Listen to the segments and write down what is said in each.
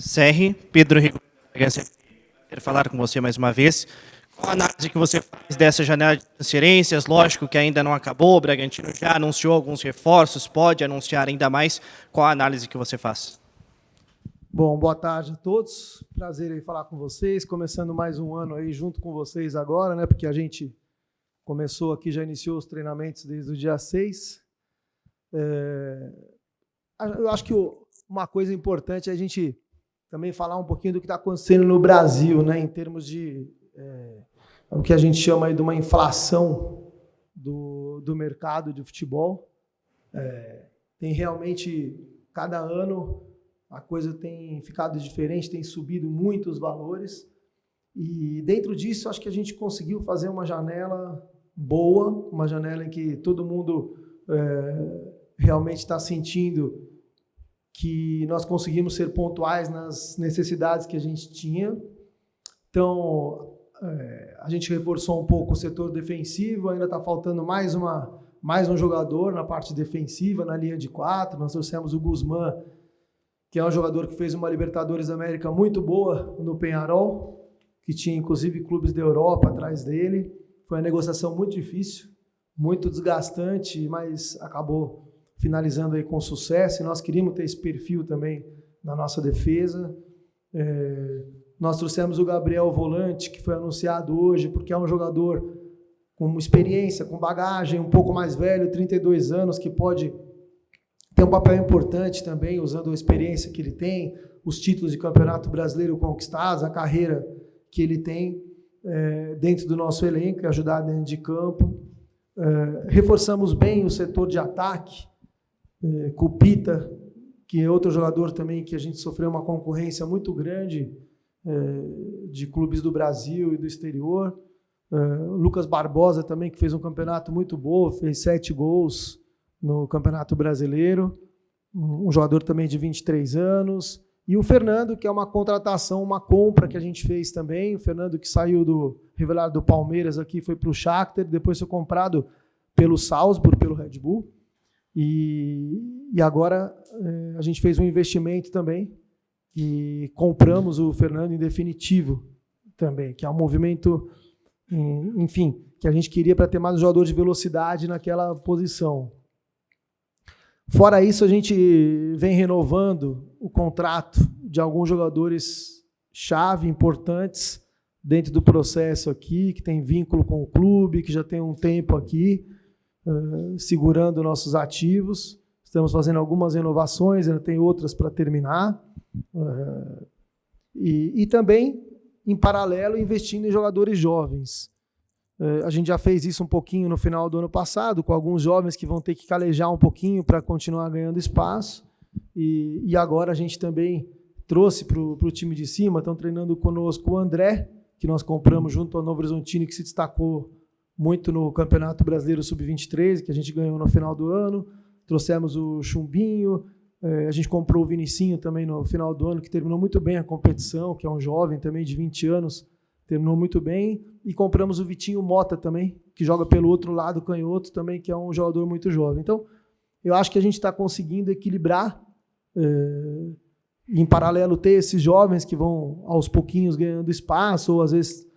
Serri, Pedro Rico, quero falar com você mais uma vez. Qual a análise que você faz dessa janela de transferências? Lógico que ainda não acabou, o Bragantino já anunciou alguns reforços, pode anunciar ainda mais. Qual a análise que você faz? Bom, boa tarde a todos. Prazer em falar com vocês, começando mais um ano aí junto com vocês agora, né? Porque a gente começou aqui, já iniciou os treinamentos desde o dia 6. Eu acho que uma coisa importante é a gente também falar um pouquinho do que está acontecendo no Brasil, né? Em termos de o que a gente chama aí de uma inflação do mercado de futebol. Tem realmente, cada ano, a coisa tem ficado diferente, tem subido muito os valores. E dentro disso, acho que a gente conseguiu fazer uma janela boa, uma janela em que todo mundo realmente está sentindo que nós conseguimos ser pontuais nas necessidades que a gente tinha. Então, a gente reforçou um pouco o setor defensivo, ainda está faltando mais um jogador na parte defensiva, na linha de 4. Nós trouxemos o Guzmán, que é um jogador que fez uma Libertadores da América muito boa no Peñarol, que tinha inclusive clubes da Europa atrás dele. Foi uma negociação muito difícil, muito desgastante, mas acabou finalizando aí com sucesso, e nós queríamos ter esse perfil também na nossa defesa. Nós trouxemos o Gabriel Volante, que foi anunciado hoje, porque é um jogador com experiência, com bagagem, um pouco mais velho, 32 anos, que pode ter um papel importante também, usando a experiência que ele tem, os títulos de campeonato brasileiro conquistados, a carreira que ele tem dentro do nosso elenco, e ajudar dentro de campo. Reforçamos bem o setor de ataque, Cupita, que é outro jogador também que a gente sofreu uma concorrência muito grande de clubes do Brasil e do exterior. Lucas Barbosa também, que fez um campeonato muito bom, fez 7 gols no Campeonato Brasileiro, um jogador também de 23 anos. E o Fernando, que é uma contratação, uma compra que a gente fez também. O Fernando, que saiu do revelado do Palmeiras aqui, foi para o Shakhtar, depois foi comprado pelo Salzburg, pelo Red Bull. E agora a gente fez um investimento também e compramos o Fernando em definitivo também, que é um movimento, enfim, que a gente queria para ter mais um jogador de velocidade naquela posição. Fora isso, a gente vem renovando o contrato de alguns jogadores-chave importantes dentro do processo aqui, que tem vínculo com o clube, que já tem um tempo aqui, segurando nossos ativos. Estamos fazendo algumas renovações, ainda tem outras para terminar. E também, em paralelo, investindo em jogadores jovens. A gente já fez isso um pouquinho no final do ano passado, com alguns jovens que vão ter que calejar um pouquinho para continuar ganhando espaço. E agora a gente também trouxe para o time de cima, estão treinando conosco o André, que nós compramos junto ao Novo Horizontino, que se destacou muito no Campeonato Brasileiro Sub-23, que a gente ganhou no final do ano. Trouxemos o Chumbinho, a gente comprou o Vinicinho também no final do ano, que terminou muito bem a competição, que é um jovem também de 20 anos, terminou muito bem. E compramos o Vitinho Mota também, que joga pelo outro lado, canhoto também, que é um jogador muito jovem. Então, eu acho que a gente está conseguindo equilibrar, em paralelo ter esses jovens que vão aos pouquinhos ganhando espaço, ou às vezes,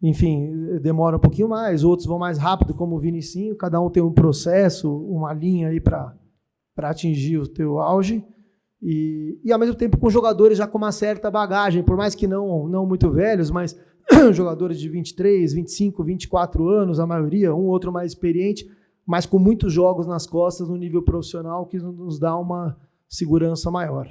enfim, demora um pouquinho mais, outros vão mais rápido, como o Vinicinho. Cada um tem um processo, uma linha aí para atingir o teu auge. E ao mesmo tempo com jogadores já com uma certa bagagem, por mais que não muito velhos, mas jogadores de 23, 25, 24 anos, a maioria, um outro mais experiente, mas com muitos jogos nas costas no nível profissional, que nos dá uma segurança maior.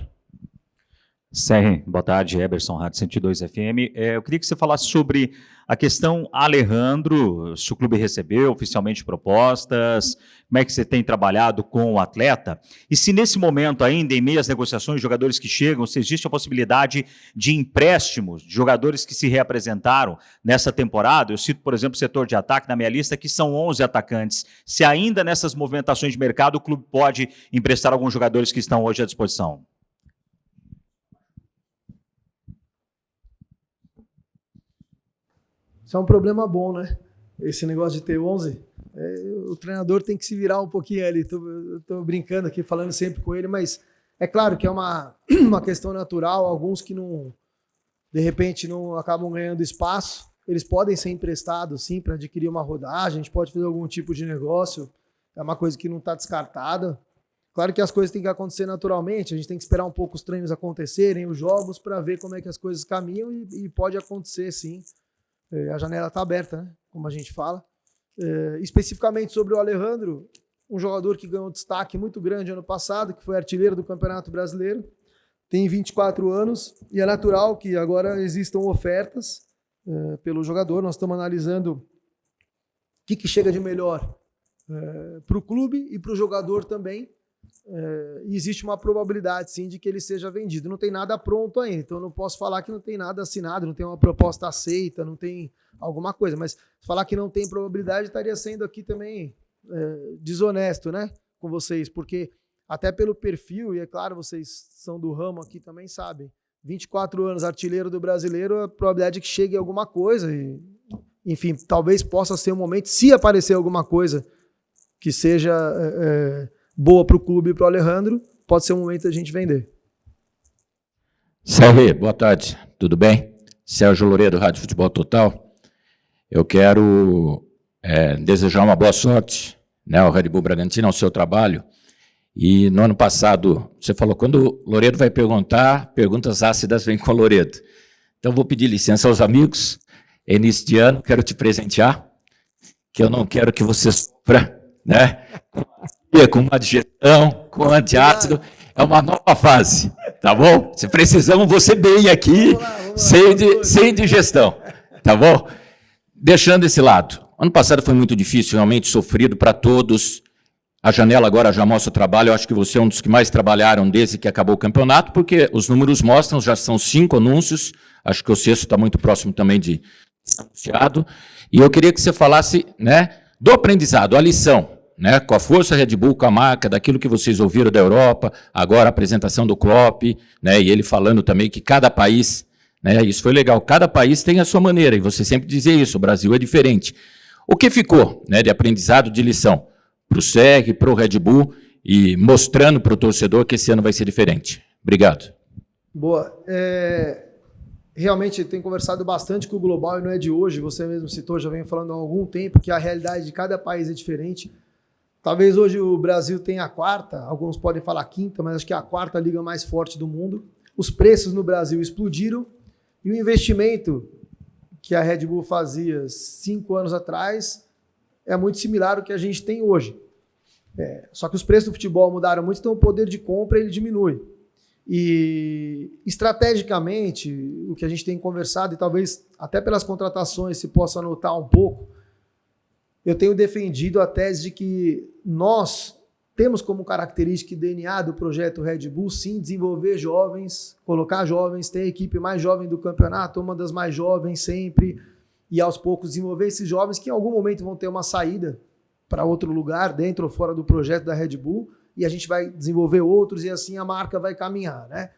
Serri, boa tarde, Eberson, Rádio 102 FM. Eu queria que você falasse sobre a questão Alejandro, se o clube recebeu oficialmente propostas, como é que você tem trabalhado com o atleta, e se nesse momento ainda, em meio às negociações de jogadores que chegam, se existe a possibilidade de empréstimos de jogadores que se reapresentaram nessa temporada. Eu cito, por exemplo, o setor de ataque na minha lista, que são 11 atacantes. Se ainda nessas movimentações de mercado o clube pode emprestar alguns jogadores que estão hoje à disposição. Isso é um problema bom, né? Esse negócio de ter 11. O treinador tem que se virar um pouquinho ali. Estou brincando aqui, falando sempre com ele, mas É claro que é uma questão natural, alguns que não, de repente não acabam ganhando espaço, eles podem ser emprestados sim para adquirir uma rodagem, a gente pode fazer algum tipo de negócio, é uma coisa que não está descartada. Claro que as coisas têm que acontecer naturalmente, a gente tem que esperar um pouco os treinos acontecerem, os jogos, para ver como é que as coisas caminham e pode acontecer sim. A janela está aberta, né? Como a gente fala. Especificamente sobre o Alejandro, um jogador que ganhou destaque muito grande ano passado, que foi artilheiro do Campeonato Brasileiro, tem 24 anos e é natural que agora existam ofertas pelo jogador. Nós estamos analisando o que chega de melhor para o clube e para o jogador também. E existe uma probabilidade, sim, de que ele seja vendido. Não tem nada pronto ainda, então eu não posso falar que não tem nada assinado, não tem uma proposta aceita, não tem alguma coisa, mas falar que não tem probabilidade estaria sendo aqui também desonesto, né, com vocês, porque até pelo perfil, e é claro, vocês são do ramo aqui também sabem, 24 anos, artilheiro do Brasileiro, a probabilidade é que chegue alguma coisa, e, enfim, talvez possa ser um momento, se aparecer alguma coisa que seja boa para o clube e para o Alejandro, pode ser um momento da gente vender. Sérgio, boa tarde, tudo bem? Sérgio Loureiro, Rádio Futebol Total. Eu quero desejar uma boa sorte, né, ao Red Bull Bragantino, ao seu trabalho. E no ano passado, você falou, quando o Loureiro vai perguntar, perguntas ácidas vêm com o Loureiro. Então, vou pedir licença aos amigos, início de ano, quero te presentear, que eu não quero que você sofra, né, com uma digestão, com antiácido, é uma nova fase, tá bom? Se precisamos, você bem aqui, sem digestão, tá bom? Deixando esse lado, ano passado foi muito difícil, realmente sofrido para todos. A janela agora já mostra o trabalho, eu acho que você é um dos que mais trabalharam desde que acabou o campeonato, porque os números mostram, já são 5 anúncios, acho que o sexto está muito próximo também de anunciado, e eu queria que você falasse, né, do aprendizado, a lição, né, com a força Red Bull, com a marca, daquilo que vocês ouviram da Europa, agora a apresentação do Klopp, né, e ele falando também que cada país, né, isso foi legal, cada país tem a sua maneira, e você sempre dizia isso, o Brasil é diferente. O que ficou, né, de aprendizado, de lição, para o SEG, para o Red Bull, e mostrando para o torcedor que esse ano vai ser diferente? Obrigado. Boa. Realmente tenho conversado bastante com o Global, e não é de hoje, você mesmo citou, já venho falando há algum tempo, que a realidade de cada país é diferente. Talvez hoje o Brasil tenha a quarta, alguns podem falar quinta, mas acho que é a quarta liga mais forte do mundo. Os preços no Brasil explodiram e o investimento que a Red Bull fazia 5 anos atrás é muito similar ao que a gente tem hoje. Só que os preços do futebol mudaram muito, então o poder de compra ele diminui. E estrategicamente, o que a gente tem conversado, e talvez até pelas contratações se possa notar um pouco, eu tenho defendido a tese de que nós temos como característica e DNA do projeto Red Bull, sim, desenvolver jovens, colocar jovens, ter a equipe mais jovem do campeonato, uma das mais jovens sempre, e aos poucos desenvolver esses jovens que em algum momento vão ter uma saída para outro lugar, dentro ou fora do projeto da Red Bull, e a gente vai desenvolver outros e assim a marca vai caminhar, né?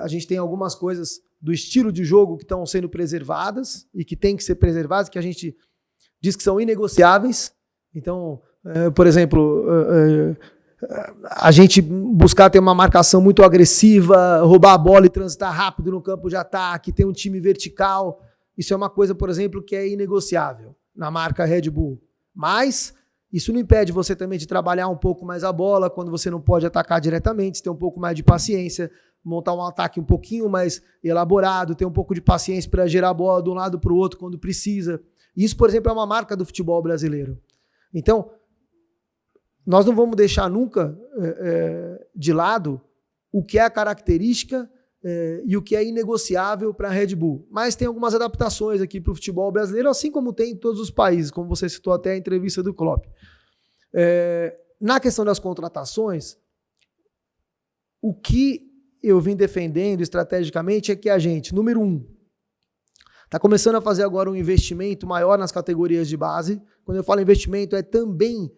A gente tem algumas coisas do estilo de jogo que estão sendo preservadas e que tem que ser preservadas, que a gente diz que são inegociáveis. Então, por exemplo, a gente buscar ter uma marcação muito agressiva, roubar a bola e transitar rápido no campo de ataque, ter um time vertical, isso é uma coisa, por exemplo, que é inegociável na marca Red Bull. Mas isso não impede você também de trabalhar um pouco mais a bola quando você não pode atacar diretamente, ter um pouco mais de paciência, montar um ataque um pouquinho mais elaborado, ter um pouco de paciência para gerar a bola de um lado para o outro quando precisa. Isso, por exemplo, é uma marca do futebol brasileiro. Então, nós não vamos deixar nunca de lado o que é a característica e o que é inegociável para a Red Bull. Mas tem algumas adaptações aqui para o futebol brasileiro, assim como tem em todos os países, como você citou até a entrevista do Klopp. Na questão das contratações, o que eu vim defendendo estrategicamente é que a gente, número 1, está começando a fazer agora um investimento maior nas categorias de base. Quando eu falo investimento, é também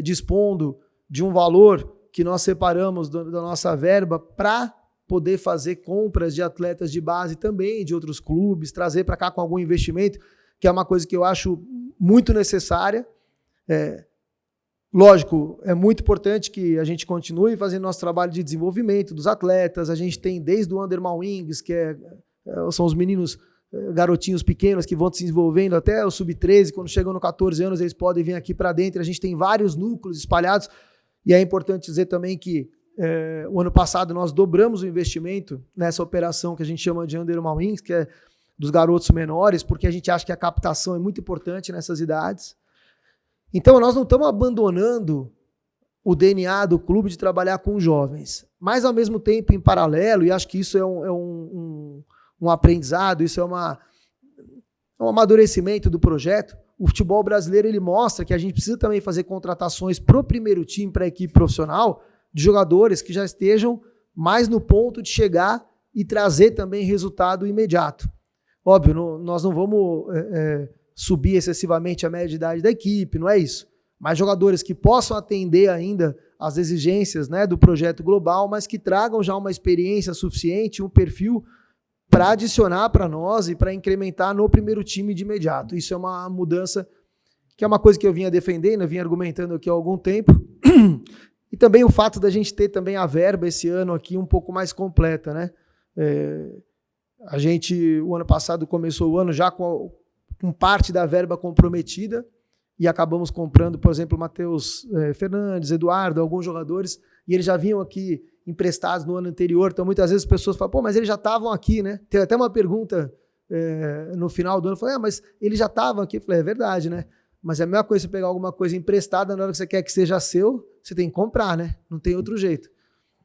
dispondo de um valor que nós separamos da nossa verba para poder fazer compras de atletas de base também, de outros clubes, trazer para cá com algum investimento, que é uma coisa que eu acho muito necessária. Lógico, é muito importante que a gente continue fazendo nosso trabalho de desenvolvimento dos atletas. A gente tem desde o Underman Wings, que são os meninos, garotinhos pequenos que vão se desenvolvendo até o sub-13, quando chegam no 14 anos eles podem vir aqui para dentro. A gente tem vários núcleos espalhados e é importante dizer também que o ano passado nós dobramos o investimento nessa operação que a gente chama de Underman Wings, que é dos garotos menores, porque a gente acha que a captação é muito importante nessas idades. Então, nós não estamos abandonando o DNA do clube de trabalhar com jovens, mas, ao mesmo tempo, em paralelo, e acho que isso é um aprendizado, isso é um amadurecimento do projeto, o futebol brasileiro ele mostra que a gente precisa também fazer contratações para o primeiro time, para a equipe profissional, de jogadores que já estejam mais no ponto de chegar e trazer também resultado imediato. Óbvio, nós não vamos subir excessivamente a média de idade da equipe, não é isso. Mas jogadores que possam atender ainda às exigências, né, do projeto global, mas que tragam já uma experiência suficiente, um perfil para adicionar para nós e para incrementar no primeiro time de imediato. Isso é uma mudança que é uma coisa que eu vinha defendendo, eu vinha argumentando aqui há algum tempo. E também o fato da gente ter também a verba esse ano aqui um pouco mais completa, né? A gente, o ano passado, começou o ano já com parte da verba comprometida e acabamos comprando, por exemplo, o Matheus Fernandes, Eduardo, alguns jogadores, e eles já vinham aqui emprestados no ano anterior, então muitas vezes as pessoas falam, pô, mas eles já estavam aqui, né? Teve até uma pergunta no final do ano, eu falei, mas eles já estavam aqui. Eu falei, é verdade, né? Mas é a mesma coisa você pegar alguma coisa emprestada, na hora que você quer que seja seu, você tem que comprar, né? Não tem outro jeito.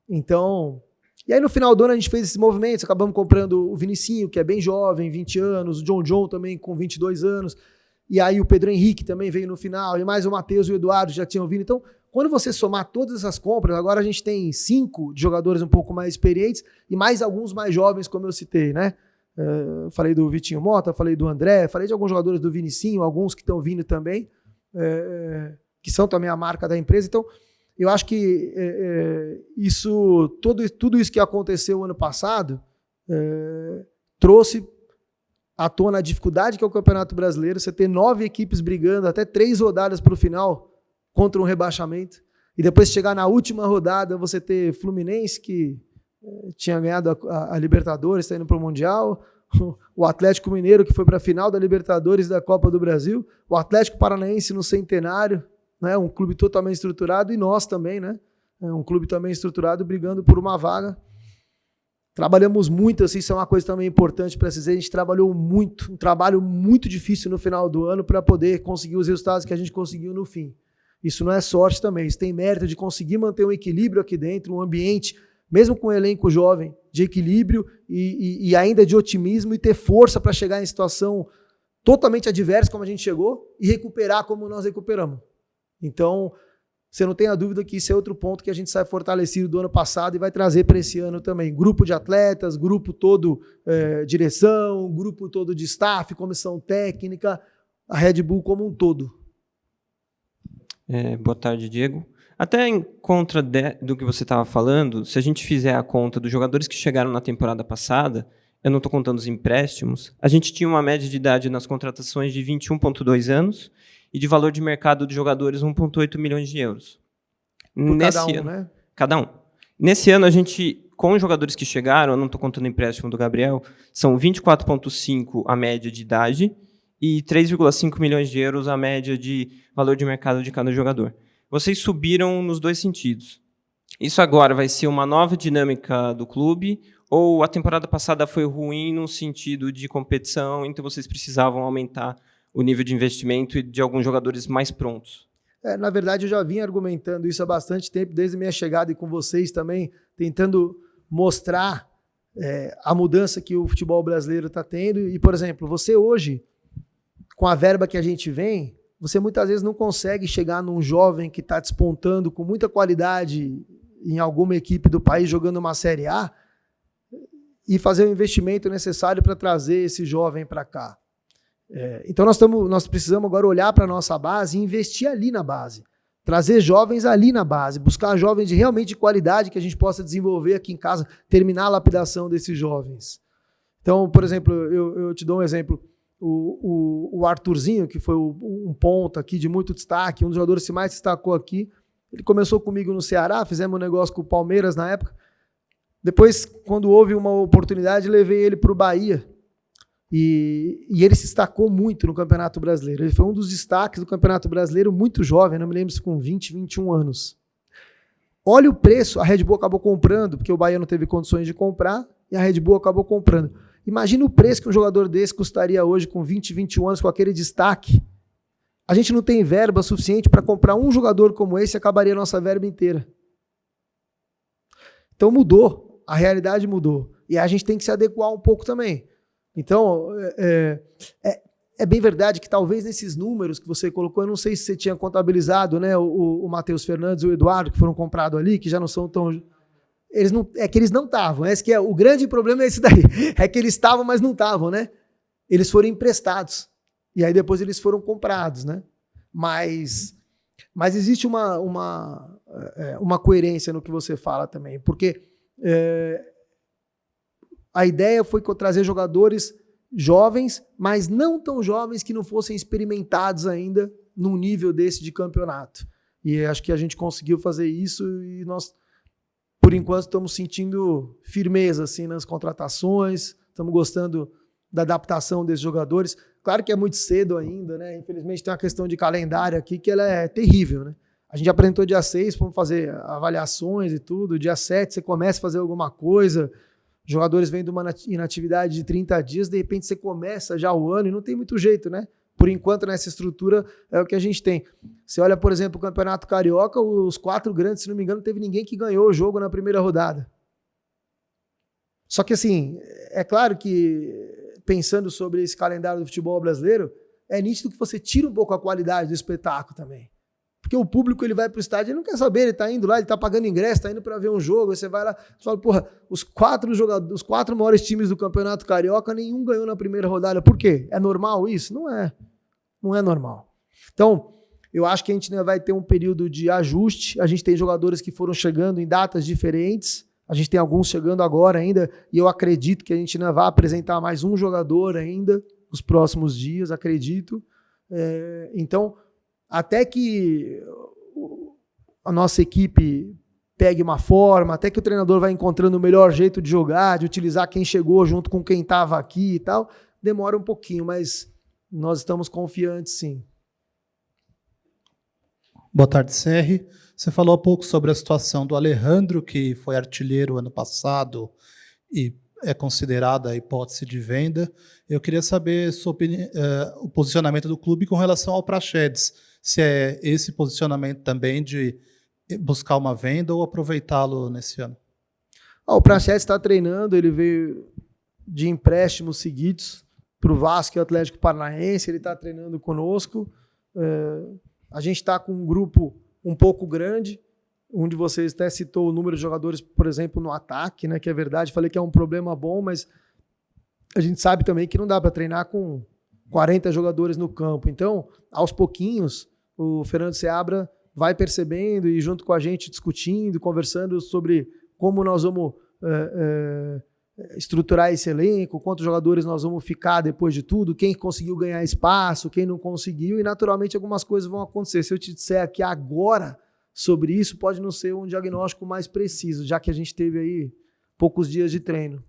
Então... E aí no final do ano a gente fez esses movimentos, acabamos comprando o Vinicinho, que é bem jovem, 20 anos, o John também com 22 anos, e aí o Pedro Henrique também veio no final, e mais o Matheus e o Eduardo já tinham vindo. Então, quando você somar todas essas compras, agora a gente tem 5 jogadores um pouco mais experientes e mais alguns mais jovens, como eu citei, né? Falei do Vitinho Mota, falei do André, falei de alguns jogadores do Vinicinho, alguns que estão vindo também, que são também a marca da empresa. Então, eu acho que tudo isso que aconteceu ano passado trouxe à tona a dificuldade que é o Campeonato Brasileiro, você ter 9 equipes brigando até 3 rodadas para o final contra um rebaixamento, e depois chegar na última rodada você ter Fluminense, que tinha ganhado a Libertadores, está indo para o Mundial, o Atlético Mineiro, que foi para a final da Libertadores da Copa do Brasil, o Atlético Paranaense no Centenário, né, um clube totalmente estruturado, e nós também, né, um clube também estruturado, brigando por uma vaga. Trabalhamos muito, assim, isso é uma coisa também importante para dizer, a gente trabalhou muito, um trabalho muito difícil no final do ano para poder conseguir os resultados que a gente conseguiu no fim. Isso não é sorte também, isso tem mérito de conseguir manter um equilíbrio aqui dentro, um ambiente, mesmo com um elenco jovem, de equilíbrio e ainda de otimismo, e ter força para chegar em situação totalmente adversa como a gente chegou e recuperar como nós recuperamos. Então, você não tem a dúvida que isso é outro ponto que a gente sai fortalecido do ano passado e vai trazer para esse ano também. Grupo de atletas, grupo todo direção, grupo todo de staff, comissão técnica, a Red Bull como um todo. Boa tarde, Diego. Até em contra do que você estava falando, se a gente fizer a conta dos jogadores que chegaram na temporada passada, eu não estou contando os empréstimos, a gente tinha uma média de idade nas contratações de 21,2 anos e de valor de mercado de jogadores 1,8 milhões de euros. Por cada um, né? Cada um. Nesse ano, a gente, com os jogadores que chegaram, eu não estou contando o empréstimo do Gabriel, são 24,5 a média de idade e 3,5 milhões de euros a média de valor de mercado de cada jogador. Vocês subiram nos dois sentidos. Isso agora vai ser uma nova dinâmica do clube, ou a temporada passada foi ruim no sentido de competição, então vocês precisavam aumentar o nível de investimento e de alguns jogadores mais prontos? Na verdade, eu já vim argumentando isso há bastante tempo, desde a minha chegada e com vocês também, tentando mostrar a mudança que o futebol brasileiro está tendo. E, por exemplo, você hoje, com a verba que a gente vem, você muitas vezes não consegue chegar num jovem que está despontando com muita qualidade em alguma equipe do país, jogando uma Série A, e fazer o investimento necessário para trazer esse jovem para cá. Então nós precisamos agora olhar para a nossa base e investir ali na base. Trazer jovens ali na base, buscar jovens realmente de qualidade que a gente possa desenvolver aqui em casa, terminar a lapidação desses jovens. Então, por exemplo, eu te dou um exemplo. o Arthurzinho, que foi um ponta aqui de muito destaque, um dos jogadores que mais destacou aqui, ele começou comigo no Ceará, fizemos um negócio com o Palmeiras na época. Depois, quando houve uma oportunidade, levei ele para o Bahia. E ele se destacou muito no Campeonato Brasileiro. Ele foi um dos destaques do Campeonato Brasileiro, muito jovem, não me lembro se com 20, 21 anos. Olha o preço, a Red Bull acabou comprando, porque o Bahia não teve condições de comprar, e a Red Bull acabou comprando. Imagina o preço que um jogador desse custaria hoje com 20, 21 anos, com aquele destaque. A gente não tem verba suficiente para comprar um jogador como esse e acabaria a nossa verba inteira. Então mudou, a realidade mudou. E a gente tem que se adequar um pouco também. Então, é bem verdade que talvez nesses números que você colocou, eu não sei se você tinha contabilizado, né, o Matheus Fernandes e o Eduardo, que foram comprados ali, que já não são tão... É que eles não estavam. O grande problema é esse daí. É que eles estavam, mas não estavam, né? Eles foram emprestados. E aí depois eles foram comprados, né? Mas existe uma coerência no que você fala também. Porque a ideia foi trazer jogadores jovens, mas não tão jovens que não fossem experimentados ainda num nível desse de campeonato. E acho que a gente conseguiu fazer isso e nós, por enquanto, estamos sentindo firmeza assim, nas contratações, estamos gostando da adaptação desses jogadores. Claro que é muito cedo ainda, né? Infelizmente tem uma questão de calendário aqui que ela é terrível, né? A gente apresentou dia 6, vamos fazer avaliações e tudo, dia 7 você começa a fazer alguma coisa, jogadores vêm de uma inatividade de 30 dias, de repente você começa já o ano e não tem muito jeito, né? Por enquanto, nessa estrutura, é o que a gente tem. Você olha, por exemplo, o Campeonato Carioca, os 4 grandes, se não me engano, não teve ninguém que ganhou o jogo na primeira rodada. Só que, assim, é claro que, pensando sobre esse calendário do futebol brasileiro, é nítido que você tira um pouco a qualidade do espetáculo também. Porque o público, ele vai pro estádio, ele não quer saber, ele tá indo lá, ele tá pagando ingresso, tá indo para ver um jogo, aí você vai lá, você fala, porra, os 4 maiores times do Campeonato Carioca, nenhum ganhou na primeira rodada. Por quê? É normal isso? Não é. Não é normal. Então, eu acho que a gente ainda vai ter um período de ajuste, a gente tem jogadores que foram chegando em datas diferentes, a gente tem alguns chegando agora ainda, e eu acredito que a gente ainda vai apresentar mais um jogador ainda nos próximos dias, acredito. Então, até que a nossa equipe pegue uma forma, até que o treinador vai encontrando o melhor jeito de jogar, de utilizar quem chegou junto com quem estava aqui e tal, demora um pouquinho, mas nós estamos confiantes, sim. Boa tarde, Serri. Você falou há pouco sobre a situação do Alejandro, que foi artilheiro ano passado e é considerada a hipótese de venda. Eu queria saber sobre o posicionamento do clube com relação ao Praxedes. Se é esse posicionamento também de buscar uma venda ou aproveitá-lo nesse ano? O Praxedes está treinando, ele veio de empréstimos seguidos para o Vasco e o Atlético Paranaense, ele está treinando conosco. A gente está com um grupo um pouco grande, um de vocês até citou o número de jogadores, por exemplo, no ataque, né, que é verdade, falei que é um problema bom, mas a gente sabe também que não dá para treinar com 40 jogadores no campo. Então, aos pouquinhos, o Fernando Seabra vai percebendo e junto com a gente discutindo, conversando sobre como nós vamos estruturar esse elenco, quantos jogadores nós vamos ficar depois de tudo, quem conseguiu ganhar espaço, quem não conseguiu, e naturalmente algumas coisas vão acontecer. Se eu te disser aqui agora sobre isso, pode não ser um diagnóstico mais preciso, já que a gente teve aí poucos dias de treino.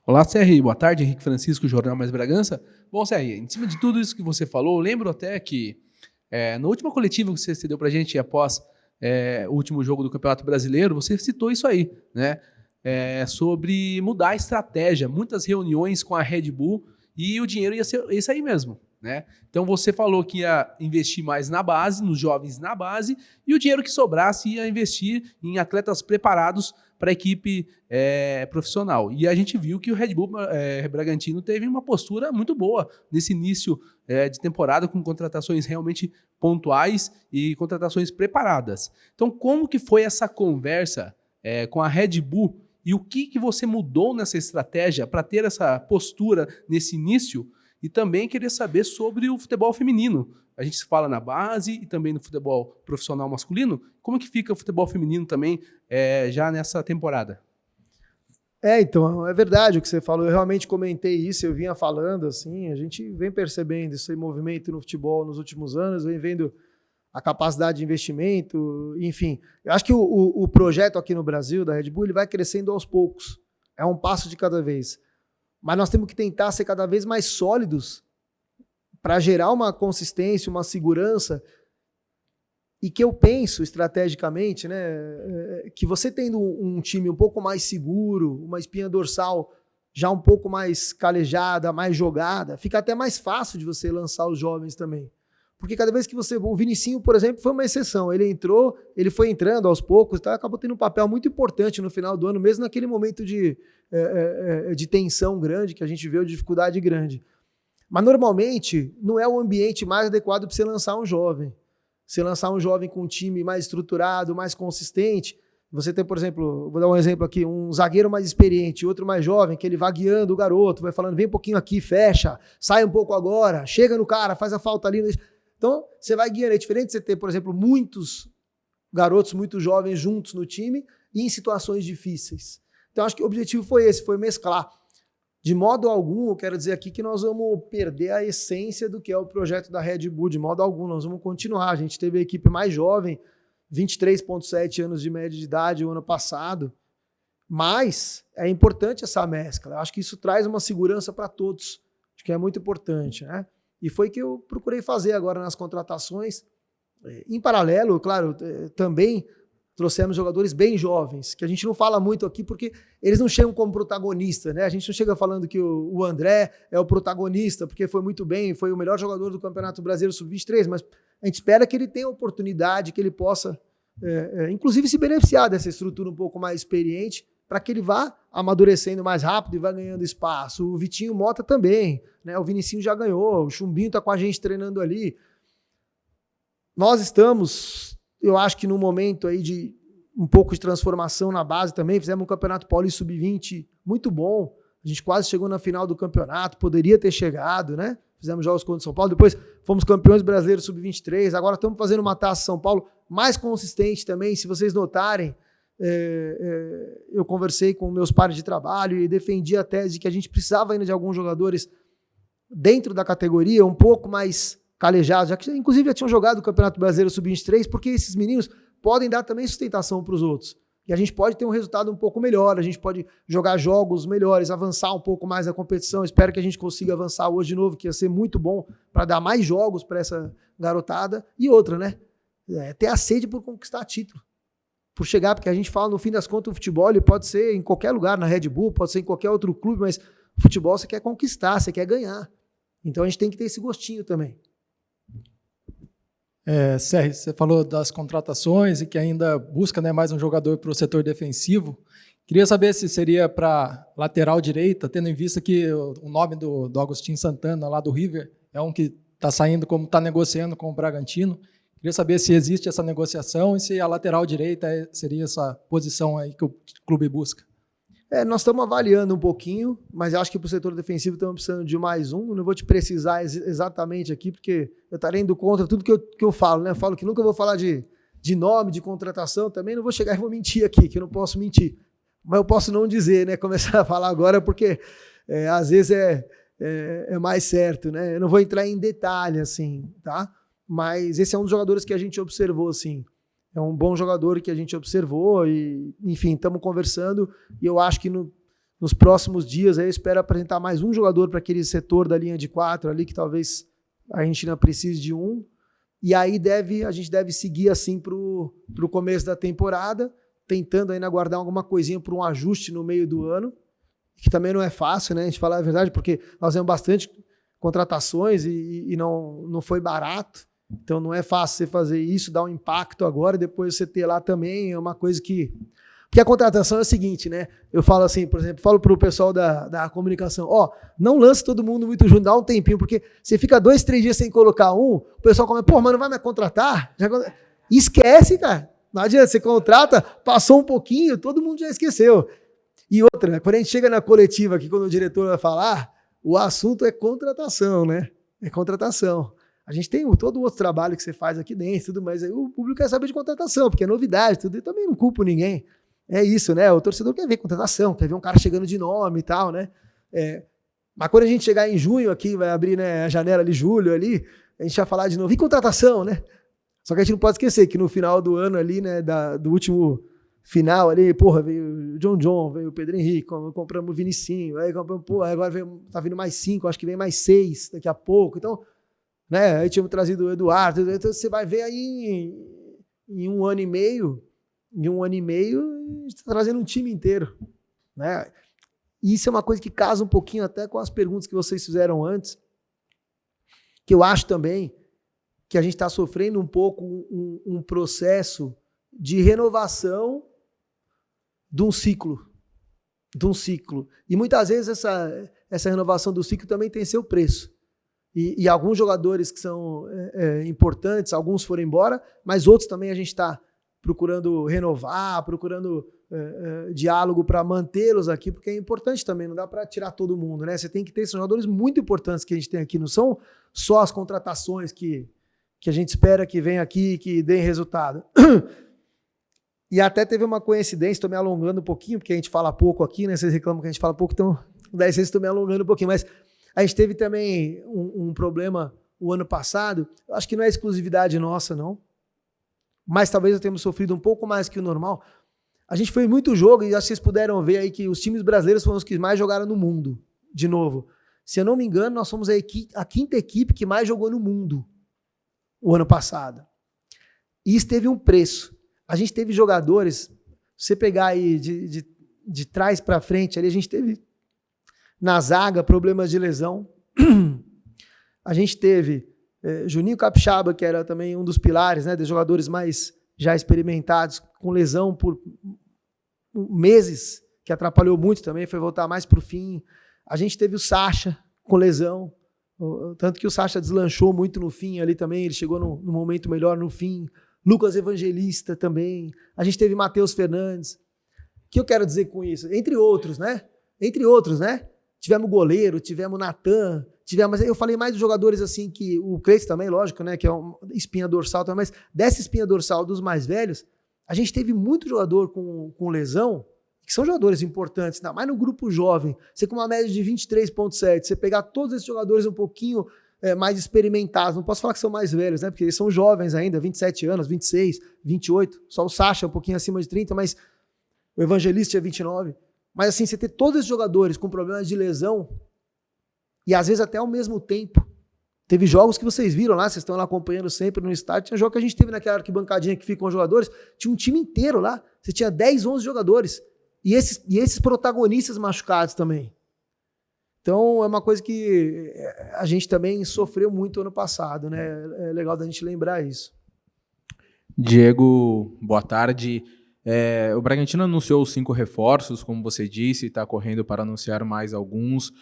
Olá, CR, boa tarde, Henrique Francisco, Jornal Mais Bragança. Bom, CR, em cima de tudo isso que você falou, eu lembro até que na última coletiva que você cedeu pra gente após o último jogo do Campeonato Brasileiro, você citou isso aí, né? Sobre mudar a estratégia, muitas reuniões com a Red Bull e o dinheiro ia ser esse aí mesmo, né? Então você falou que ia investir mais na base, nos jovens na base, e o dinheiro que sobrasse ia investir em atletas preparados para a equipe profissional. E a gente viu que o Red Bull Bragantino teve uma postura muito boa nesse início de temporada, com contratações realmente pontuais e contratações preparadas. Então como que foi essa conversa com a Red Bull e o que você mudou nessa estratégia para ter essa postura nesse início? E também queria saber sobre o futebol feminino. A gente se fala na base e também no futebol profissional masculino. Como que fica o futebol feminino também já nessa temporada? Então, é verdade o que você falou. Eu realmente comentei isso, eu vinha falando, assim, a gente vem percebendo esse movimento no futebol nos últimos anos, vem vendo a capacidade de investimento, enfim. Eu acho que o projeto aqui no Brasil, da Red Bull, ele vai crescendo aos poucos. É um passo de cada vez. Mas nós temos que tentar ser cada vez mais sólidos para gerar uma consistência, uma segurança, e que eu penso estrategicamente, né, que você tendo um time um pouco mais seguro, uma espinha dorsal já um pouco mais calejada, mais jogada, fica até mais fácil de você lançar os jovens também. Porque cada vez que você... O Vinicinho, por exemplo, foi uma exceção. Ele entrou, ele foi entrando aos poucos, tá? Acabou tendo um papel muito importante no final do ano, mesmo naquele momento de tensão grande, que a gente viu, de dificuldade grande. Mas, normalmente, não é o ambiente mais adequado para você lançar um jovem. Você lançar um jovem com um time mais estruturado, mais consistente. Você tem, por exemplo, vou dar um exemplo aqui, um zagueiro mais experiente, outro mais jovem, que ele vai guiando o garoto, vai falando, vem um pouquinho aqui, fecha, sai um pouco agora, chega no cara, faz a falta ali. Então, você vai guiando. É diferente você ter, por exemplo, muitos garotos muito jovens juntos no time e em situações difíceis. Então, acho que o objetivo foi esse, foi mesclar. De modo algum, eu quero dizer aqui que nós vamos perder a essência do que é o projeto da Red Bull, de modo algum, nós vamos continuar. A gente teve a equipe mais jovem, 23,7 anos de média de idade o ano passado, mas é importante essa mescla. Eu acho que isso traz uma segurança para todos, acho que é muito importante, né? E foi o que eu procurei fazer agora nas contratações. Em paralelo, claro, também trouxemos jogadores bem jovens, que a gente não fala muito aqui porque eles não chegam como protagonista, né? A gente não chega falando que o André é o protagonista porque foi muito bem, foi o melhor jogador do Campeonato Brasileiro Sub-23, mas a gente espera que ele tenha oportunidade, que ele possa, inclusive, se beneficiar dessa estrutura um pouco mais experiente, para que ele vá amadurecendo mais rápido e vá ganhando espaço. O Vitinho Mota também, né? O Vinicinho já ganhou, o Chumbinho está com a gente treinando ali. Nós estamos, eu acho que num momento aí de um pouco de transformação na base também, fizemos um Campeonato Paulista Sub-20 muito bom, a gente quase chegou na final do campeonato, poderia ter chegado, né? Fizemos jogos contra o São Paulo, depois fomos campeões brasileiros Sub-23, agora estamos fazendo uma Taça São Paulo mais consistente também, se vocês notarem, eu conversei com meus pares de trabalho e defendi a tese de que a gente precisava ainda de alguns jogadores dentro da categoria, um pouco mais calejados, já que inclusive já tinham jogado o Campeonato Brasileiro Sub-23, porque esses meninos podem dar também sustentação para os outros. E a gente pode ter um resultado um pouco melhor, a gente pode jogar jogos melhores, avançar um pouco mais na competição. Espero que a gente consiga avançar hoje de novo, que ia ser muito bom para dar mais jogos para essa garotada. E outra, né? Ter a sede por conquistar título. Por chegar, porque a gente fala, no fim das contas, o futebol ele pode ser em qualquer lugar, na Red Bull, pode ser em qualquer outro clube, mas o futebol você quer conquistar, você quer ganhar. Então a gente tem que ter esse gostinho também. Serri, você falou das contratações e que ainda busca, né, mais um jogador para o setor defensivo. Queria saber se seria para lateral direita, tendo em vista que o nome do Agostinho Santana, lá do River, é um que está saindo, como está negociando com o Bragantino. Queria saber se existe essa negociação e se a lateral direita seria essa posição aí que o clube busca. Nós estamos avaliando um pouquinho, mas acho que para o setor defensivo estamos precisando de mais um. Não vou te precisar exatamente aqui, porque eu estarei indo contra tudo que eu falo, né? Eu falo que nunca vou falar de nome, de contratação, também não vou chegar e vou mentir aqui, que eu não posso mentir. Mas eu posso não dizer, né? Começar a falar agora, porque às vezes é mais certo, né? Eu não vou entrar em detalhe, assim, tá? Mas esse é um dos jogadores que a gente observou, assim. É um bom jogador que a gente observou e, enfim, estamos conversando e eu acho que nos próximos dias aí eu espero apresentar mais um jogador para aquele setor da linha de 4 ali, que talvez a Argentina precise de um. E aí a gente deve seguir assim para o começo da temporada, tentando ainda guardar alguma coisinha para um ajuste no meio do ano, que também não é fácil, né? A gente falar a verdade, porque nós temos bastante contratações e não foi barato. Então não é fácil você fazer isso, dar um impacto agora e depois você ter lá também, é uma coisa que... Porque a contratação é o seguinte, né? Eu falo assim, por exemplo, falo pro pessoal da comunicação, não lance todo mundo muito junto, dá um tempinho, porque você fica 2, 3 dias sem colocar um, o pessoal começa, mas não vai me contratar? Esquece, cara. Não adianta, você contrata, passou um pouquinho, todo mundo já esqueceu. E outra, quando a gente chega na coletiva aqui, quando o diretor vai falar, o assunto é contratação, né? É contratação. A gente tem todo o outro trabalho que você faz aqui dentro, tudo mais. Aí o público quer saber de contratação, porque é novidade, tudo. Eu também não culpo ninguém. É isso, né? O torcedor quer ver contratação, quer ver um cara chegando de nome e tal, né? Mas quando a gente chegar em junho aqui, vai abrir, né, a janela ali, julho ali, a gente vai falar de novo, e contratação, né? Só que a gente não pode esquecer que no final do ano ali, né, do último final ali, porra, veio o John, veio o Pedro Henrique, compramos o Vinicinho, aí compramos, porra, agora tá vindo mais 5, acho que vem mais 6 daqui a pouco, então, né, aí tínhamos trazido o Eduardo, então você vai ver aí em um ano e meio, a gente está trazendo um time inteiro, né? E isso é uma coisa que casa um pouquinho até com as perguntas que vocês fizeram antes, que eu acho também que a gente está sofrendo um pouco um processo de renovação de um ciclo. E muitas vezes essa renovação do ciclo também tem seu preço. E alguns jogadores que são importantes, alguns foram embora, mas outros também a gente está procurando renovar, procurando diálogo para mantê-los aqui, porque é importante também, não dá para tirar todo mundo, né? Você tem que ter esses jogadores muito importantes que a gente tem aqui, não são só as contratações que a gente espera que venham aqui, que deem resultado. E até teve uma coincidência, estou me alongando um pouquinho, porque a gente fala pouco aqui, né? Vocês reclamam que a gente fala pouco, então daí vocês estão me alongando um pouquinho, mas a gente teve também um problema o ano passado, eu acho que não é exclusividade nossa, não, mas talvez eu tenhamos sofrido um pouco mais que o normal. A gente foi muito jogo, e acho que vocês puderam ver aí que os times brasileiros foram os que mais jogaram no mundo, de novo. Se eu não me engano, nós somos a quinta equipe que mais jogou no mundo o ano passado. E isso teve um preço. A gente teve jogadores, você pegar aí de trás para frente, ali a gente teve na zaga problemas de lesão. A gente teve Juninho Capixaba, que era também um dos pilares, né, dos jogadores mais já experimentados, com lesão por meses, que atrapalhou muito também, foi voltar mais para o fim. A gente teve o Sacha com lesão, tanto que o Sacha deslanchou muito no fim ali também, ele chegou no momento melhor no fim. Lucas Evangelista também. A gente teve Matheus Fernandes. O que eu quero dizer com isso? Entre outros, né? Tivemos goleiro, tivemos Natan, mas eu falei mais dos jogadores assim, que o Cleiton também, lógico, né, que é uma espinha dorsal também, mas dessa espinha dorsal dos mais velhos, a gente teve muito jogador com lesão, que são jogadores importantes, ainda mais no grupo jovem, você com uma média de 23,7, você pegar todos esses jogadores um pouquinho mais experimentados, não posso falar que são mais velhos, né, porque eles são jovens ainda, 27 anos, 26, 28, só o Sacha um pouquinho acima de 30, mas o Evangelista é 29, mas assim, você ter todos esses jogadores com problemas de lesão, e às vezes até ao mesmo tempo. Teve jogos que vocês viram lá, vocês estão lá acompanhando sempre no estádio, tinha jogo que a gente teve naquela arquibancadinha que ficam os jogadores, tinha um time inteiro lá, você tinha 10, 11 jogadores, e esses protagonistas machucados também. Então é uma coisa que a gente também sofreu muito ano passado, né? É legal da gente lembrar isso. Diego, boa tarde. O Bragantino anunciou os 5 reforços, como você disse, está correndo para anunciar mais alguns.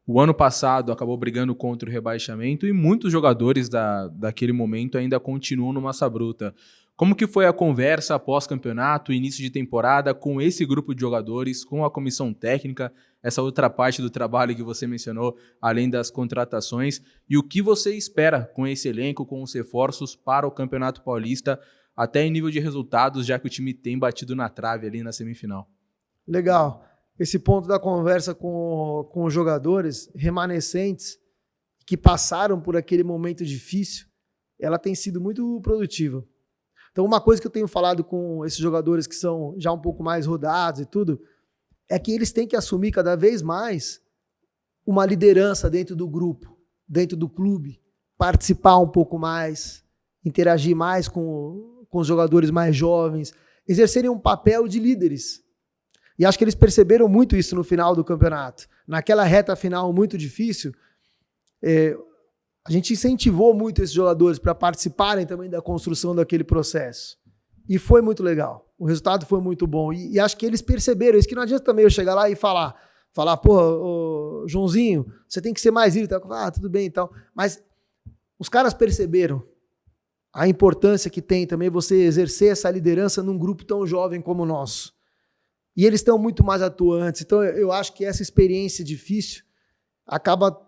O ano passado acabou brigando contra o rebaixamento e muitos jogadores daquele momento ainda continuam no Massa Bruta. Como que foi a conversa após campeonato, início de temporada, com esse grupo de jogadores, com a comissão técnica, essa outra parte do trabalho que você mencionou, além das contratações, e o que você espera com esse elenco, com os reforços para o Campeonato Paulista, até em nível de resultados, já que o time tem batido na trave ali na semifinal? Legal. Esse ponto da conversa com os jogadores remanescentes que passaram por aquele momento difícil, ela tem sido muito produtiva. Então, uma coisa que eu tenho falado com esses jogadores que são já um pouco mais rodados e tudo, é que eles têm que assumir cada vez mais uma liderança dentro do grupo, dentro do clube, participar um pouco mais, interagir mais com os jogadores mais jovens, exercerem um papel de líderes. E acho que eles perceberam muito isso no final do campeonato. Naquela reta final muito difícil, a gente incentivou muito esses jogadores para participarem também da construção daquele processo. E foi muito legal. O resultado foi muito bom. E acho que eles perceberam isso, que não adianta também eu chegar lá e falar, pô, Joãozinho, você tem que ser mais líder. Tudo bem e tal. Mas os caras perceberam a importância que tem também você exercer essa liderança num grupo tão jovem como o nosso. E eles estão muito mais atuantes. Então, eu acho que essa experiência difícil acaba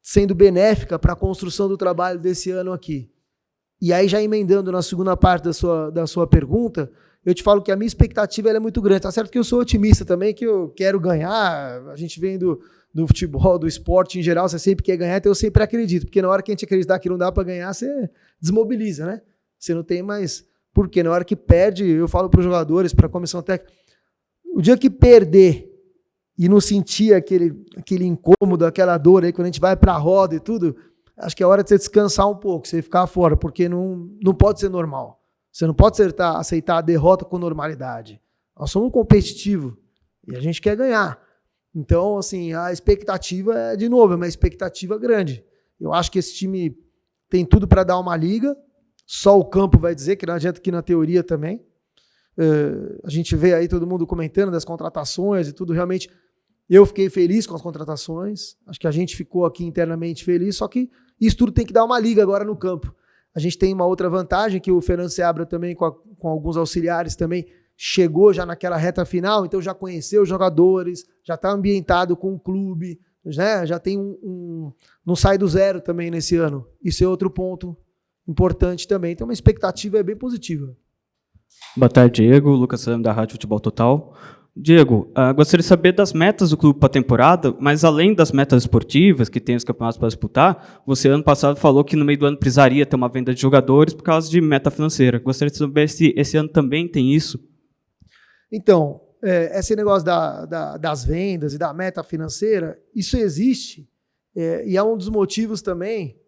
sendo benéfica para a construção do trabalho desse ano aqui. E aí, já emendando na segunda parte da sua pergunta, eu te falo que a minha expectativa ela é muito grande. Tá certo que eu sou otimista também, que eu quero ganhar. A gente vem do futebol, do esporte em geral, você sempre quer ganhar, então eu sempre acredito. Porque na hora que a gente acreditar que não dá para ganhar, você desmobiliza, né? Você não tem mais... Porque na hora que perde, eu falo para os jogadores, para a comissão técnica, o dia que perder e não sentir aquele incômodo, aquela dor aí, quando a gente vai para a roda e tudo, acho que é hora de você descansar um pouco, você ficar fora, porque não pode ser normal. Você não pode aceitar a derrota com normalidade. Nós somos competitivos e a gente quer ganhar. Então, assim, a expectativa é, de novo, é uma expectativa grande. Eu acho que esse time tem tudo para dar uma liga, só o campo vai dizer, que não adianta que na teoria também. A gente vê aí todo mundo comentando das contratações e tudo, realmente eu fiquei feliz com as contratações, acho que a gente ficou aqui internamente feliz, só que isso tudo tem que dar uma liga agora no campo. A gente tem uma outra vantagem, que o Fernando Seabra também, com alguns auxiliares também, chegou já naquela reta final, então já conheceu os jogadores, já está ambientado com o clube, né? Já tem não sai do zero também nesse ano. Isso é outro ponto importante também. Então, uma expectativa é bem positiva. Boa tarde, Diego. Lucas Salame, da Rádio Futebol Total. Diego, gostaria de saber das metas do clube para a temporada, mas além das metas esportivas, que tem os campeonatos para disputar, você ano passado falou que no meio do ano precisaria ter uma venda de jogadores por causa de meta financeira. Gostaria de saber se esse ano também tem isso. Então, esse negócio das vendas e da meta financeira, isso existe, e é um dos motivos também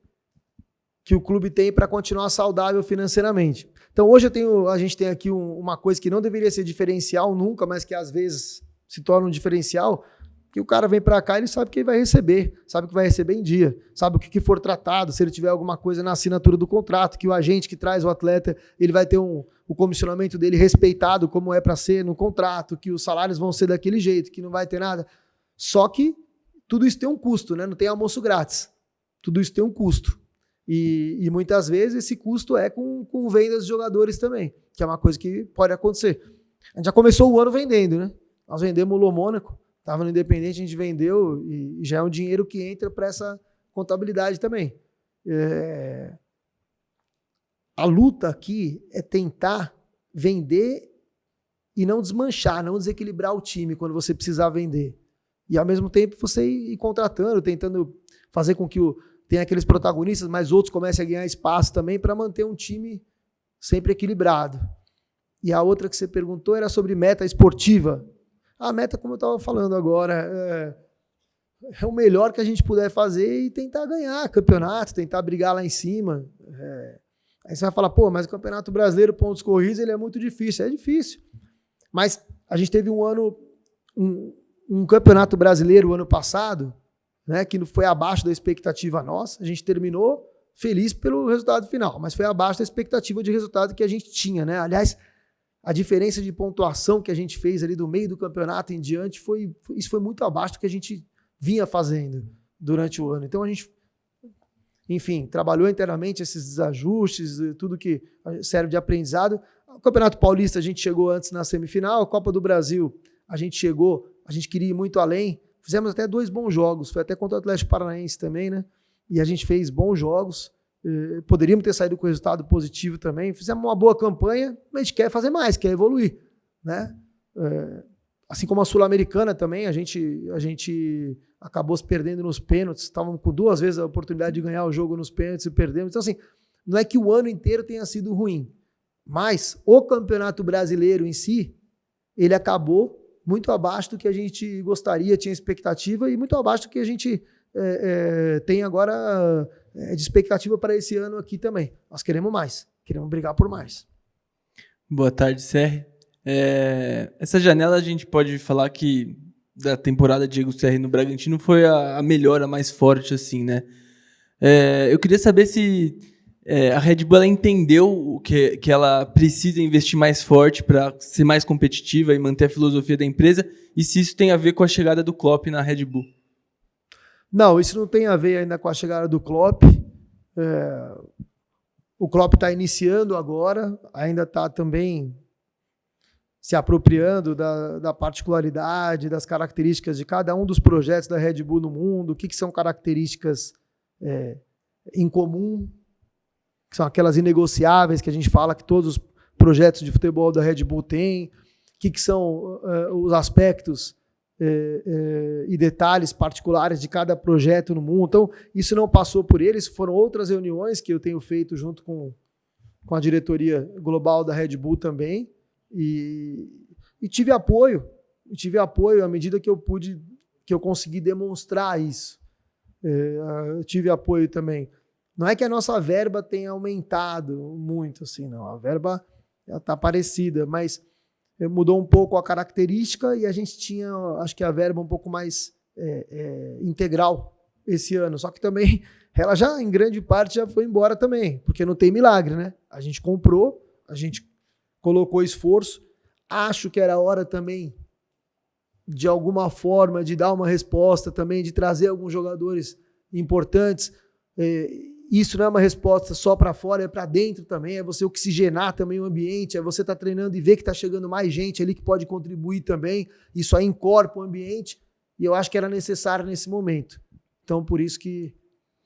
que o clube tem para continuar saudável financeiramente. Então, hoje a gente tem aqui uma coisa que não deveria ser diferencial nunca, mas que às vezes se torna um diferencial, que o cara vem para cá e ele sabe que ele vai receber, sabe que vai receber em dia, sabe o que for tratado, se ele tiver alguma coisa na assinatura do contrato, que o agente que traz o atleta, ele vai ter o comissionamento dele respeitado como é para ser no contrato, que os salários vão ser daquele jeito, que não vai ter nada. Só que tudo isso tem um custo, né? Não tem almoço grátis. Tudo isso tem um custo. E muitas vezes esse custo é com vendas de jogadores também, que é uma coisa que pode acontecer. A gente já começou o ano vendendo, né? Nós vendemos o Lomônaco, estava no Independente, a gente vendeu e já é um dinheiro que entra para essa contabilidade também. A luta aqui é tentar vender e não desmanchar, não desequilibrar o time quando você precisar vender. E ao mesmo tempo você ir contratando, tentando fazer com que tenha aqueles protagonistas, mas outros comecem a ganhar espaço também para manter um time sempre equilibrado. E a outra que você perguntou era sobre meta esportiva. A meta, como eu estava falando agora, é o melhor que a gente puder fazer e tentar ganhar campeonato, tentar brigar lá em cima. Aí você vai falar, pô, mas o Campeonato Brasileiro, pontos corridos, ele é muito difícil. É difícil. Mas a gente teve um Campeonato Brasileiro o ano passado, né, que foi abaixo da expectativa nossa. A gente terminou feliz pelo resultado final, mas foi abaixo da expectativa de resultado que a gente tinha, né? Aliás, a diferença de pontuação que a gente fez ali do meio do campeonato em diante, isso foi muito abaixo do que a gente vinha fazendo durante o ano. Então a gente, enfim, trabalhou internamente esses desajustes, tudo que serve de aprendizado. O Campeonato Paulista a gente chegou antes na semifinal, a Copa do Brasil a gente queria ir muito além. Fizemos até 2 bons jogos, foi até contra o Atlético Paranaense também, né? E a gente fez bons jogos, poderíamos ter saído com resultado positivo também. Fizemos uma boa campanha, mas a gente quer fazer mais, quer evoluir, né? Assim como a Sul-Americana também, a gente acabou se perdendo nos pênaltis, estávamos com 2 vezes a oportunidade de ganhar o jogo nos pênaltis e perdemos. Então, assim, não é que o ano inteiro tenha sido ruim, mas o Campeonato Brasileiro em si, ele acabou muito abaixo do que a gente gostaria, tinha expectativa, e muito abaixo do que a gente tem agora de expectativa para esse ano aqui também. Nós queremos mais, queremos brigar por mais. Boa tarde, Serri. Essa janela a gente pode falar que da temporada de Diego Serri no Bragantino foi a melhor, a mais forte, assim, né? Eu queria saber se a Red Bull ela entendeu que ela precisa investir mais forte para ser mais competitiva e manter a filosofia da empresa, e se isso tem a ver com a chegada do Klopp na Red Bull. Não, isso não tem a ver ainda com a chegada do Klopp. O Klopp está iniciando agora, ainda está também se apropriando da particularidade, das características de cada um dos projetos da Red Bull no mundo, o que são características em comum, que são aquelas inegociáveis que a gente fala que todos os projetos de futebol da Red Bull tem, o que são os aspectos e detalhes particulares de cada projeto no mundo. Então, isso não passou por eles, foram outras reuniões que eu tenho feito junto com a diretoria global da Red Bull também, e tive apoio à medida que eu consegui demonstrar isso. Eu tive apoio também. Não é que a nossa verba tenha aumentado muito, assim, não. A verba está parecida, mas mudou um pouco a característica e a gente tinha, acho que a verba um pouco mais integral esse ano. Só que também ela já, em grande parte, já foi embora também, porque não tem milagre, né? A gente comprou, a gente colocou esforço. Acho que era hora também, de alguma forma, de dar uma resposta também, de trazer alguns jogadores importantes. Isso não é uma resposta só para fora, é para dentro também, é você oxigenar também o ambiente, é você estar treinando e ver que está chegando mais gente ali que pode contribuir também. Isso aí encorpa o ambiente, e eu acho que era necessário nesse momento. Então, por isso que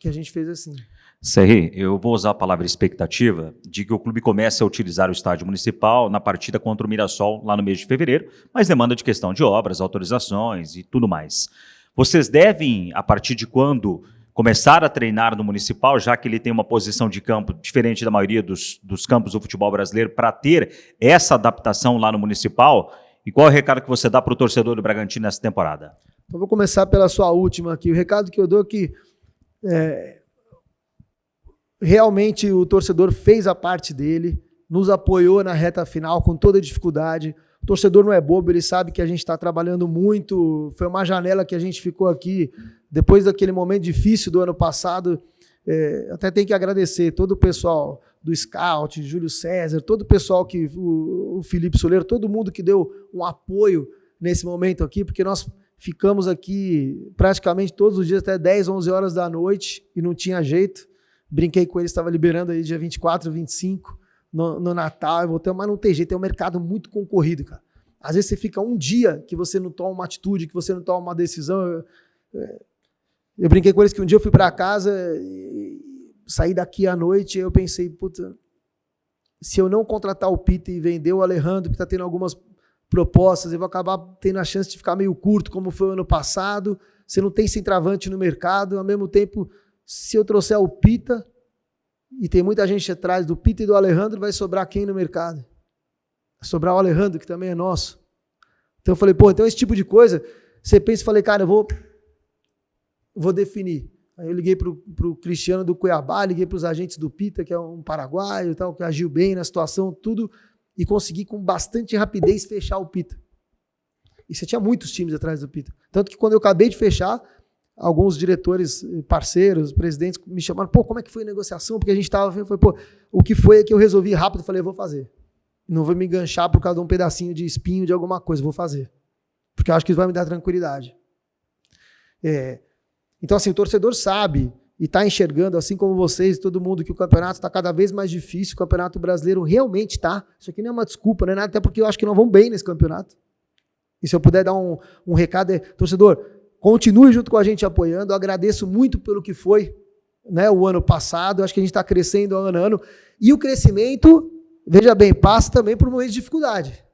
a gente fez assim. Serri, eu vou usar a palavra expectativa de que o clube comece a utilizar o estádio municipal na partida contra o Mirassol lá no mês de fevereiro, mas demanda de questão de obras, autorizações e tudo mais. Vocês devem, a partir de quando, começar a treinar no municipal, já que ele tem uma posição de campo diferente da maioria dos campos do futebol brasileiro, para ter essa adaptação lá no municipal? E qual é o recado que você dá para o torcedor do Bragantino nessa temporada? Então, vou começar pela sua última aqui. O recado que eu dou é que realmente o torcedor fez a parte dele, nos apoiou na reta final com toda a dificuldade. O torcedor não é bobo, ele sabe que a gente está trabalhando muito. Foi uma janela que a gente ficou aqui depois daquele momento difícil do ano passado. Até tem que agradecer todo o pessoal do Scout, Júlio César, todo o pessoal, o Felipe Soleiro, todo mundo que deu um apoio nesse momento aqui, porque nós ficamos aqui praticamente todos os dias até 10, 11 horas da noite e não tinha jeito. Brinquei com ele, estava liberando aí dia 24, 25 no Natal, mas não tem jeito, é um mercado muito concorrido, cara. Às vezes você fica um dia que você não toma uma atitude, que você não toma uma decisão. Eu brinquei com eles que um dia eu fui para casa, saí daqui à noite, e eu pensei, puta, se eu não contratar o Pita e vender o Alejandro, que está tendo algumas propostas, eu vou acabar tendo a chance de ficar meio curto, como foi o ano passado. Você não tem centroavante no mercado, ao mesmo tempo, se eu trouxer o Pita, e tem muita gente atrás do Pita e do Alejandro, vai sobrar quem no mercado? Vai sobrar o Alejandro, que também é nosso. Então eu falei, então esse tipo de coisa, você pensa e falei, cara, eu vou definir. Aí eu liguei para o Cristiano do Cuiabá, liguei para os agentes do Pita, que é um paraguaio, tal, que agiu bem na situação, tudo, e consegui com bastante rapidez fechar o Pita. E você tinha muitos times atrás do Pita. Tanto que quando eu acabei de fechar, alguns diretores, parceiros, presidentes me chamaram, como é que foi a negociação? Porque a gente estava, eu falei, o que foi é que eu resolvi rápido, eu falei, eu vou fazer. Não vou me enganchar por causa de um pedacinho de espinho de alguma coisa, vou fazer. Porque eu acho que isso vai me dar tranquilidade. Então, assim, o torcedor sabe e está enxergando, assim como vocês, todo mundo, que o campeonato está cada vez mais difícil, o campeonato brasileiro realmente está. Isso aqui não é uma desculpa, não é nada, até porque eu acho que nós vamos bem nesse campeonato. E se eu puder dar um recado, torcedor, continue junto com a gente apoiando. Eu agradeço muito pelo que foi, né, o ano passado. Eu acho que a gente está crescendo ano a ano. E o crescimento, veja bem, passa também por momentos de dificuldade.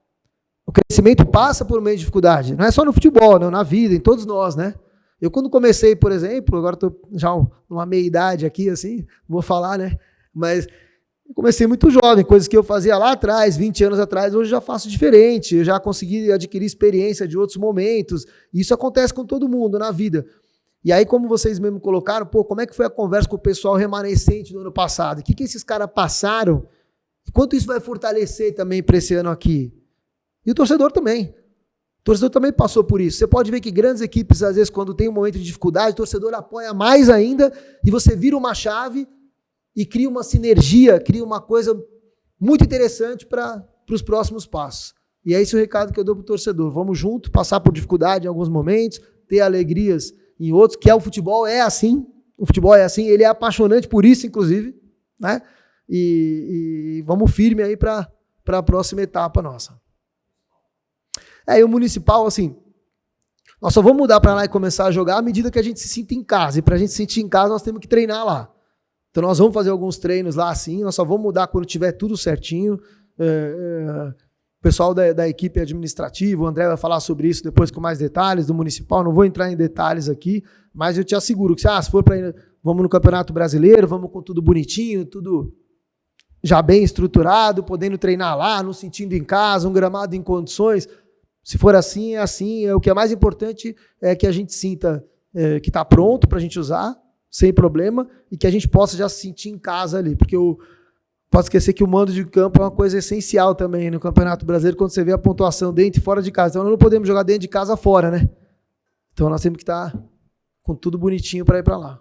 O crescimento passa por momentos de dificuldade. Não é só no futebol, não, na vida, em todos nós, né? Eu, quando comecei, por exemplo, agora estou já numa meia-idade aqui, assim, vou falar, né? Mas eu comecei muito jovem, coisas que eu fazia lá atrás, 20 anos atrás, hoje já faço diferente, eu já consegui adquirir experiência de outros momentos. Isso acontece com todo mundo na vida. E aí, como vocês mesmo colocaram, como é que foi a conversa com o pessoal remanescente do ano passado? O que esses caras passaram? E quanto isso vai fortalecer também para esse ano aqui? E o torcedor também. O torcedor também passou por isso. Você pode ver que grandes equipes, às vezes, quando tem um momento de dificuldade, o torcedor apoia mais ainda e você vira uma chave e cria uma sinergia, cria uma coisa muito interessante para os próximos passos. E é esse o recado que eu dou para o torcedor. Vamos junto, passar por dificuldade em alguns momentos, ter alegrias em outros, que o futebol é assim. O futebol é assim, ele é apaixonante por isso, inclusive, né? E vamos firme aí para a próxima etapa nossa. E o municipal, assim, nós só vamos mudar para lá e começar a jogar à medida que a gente se sinta em casa. E para a gente se sentir em casa, nós temos que treinar lá. Então nós vamos fazer alguns treinos lá, assim, nós só vamos mudar quando tiver tudo certinho. O pessoal da equipe administrativa, o André vai falar sobre isso depois com mais detalhes, do municipal, não vou entrar em detalhes aqui, mas eu te asseguro que se for para ir, vamos no Campeonato Brasileiro, vamos com tudo bonitinho, tudo já bem estruturado, podendo treinar lá, nos sentindo em casa, um gramado em condições. Se for assim, é assim. O que é mais importante é que a gente sinta que está pronto para a gente usar, sem problema, e que a gente possa já se sentir em casa ali, porque eu posso esquecer que o mando de campo é uma coisa essencial também no Campeonato Brasileiro, quando você vê a pontuação dentro e fora de casa. Então, nós não podemos jogar dentro de casa fora, né? Então, nós temos que estar com tudo bonitinho para ir para lá.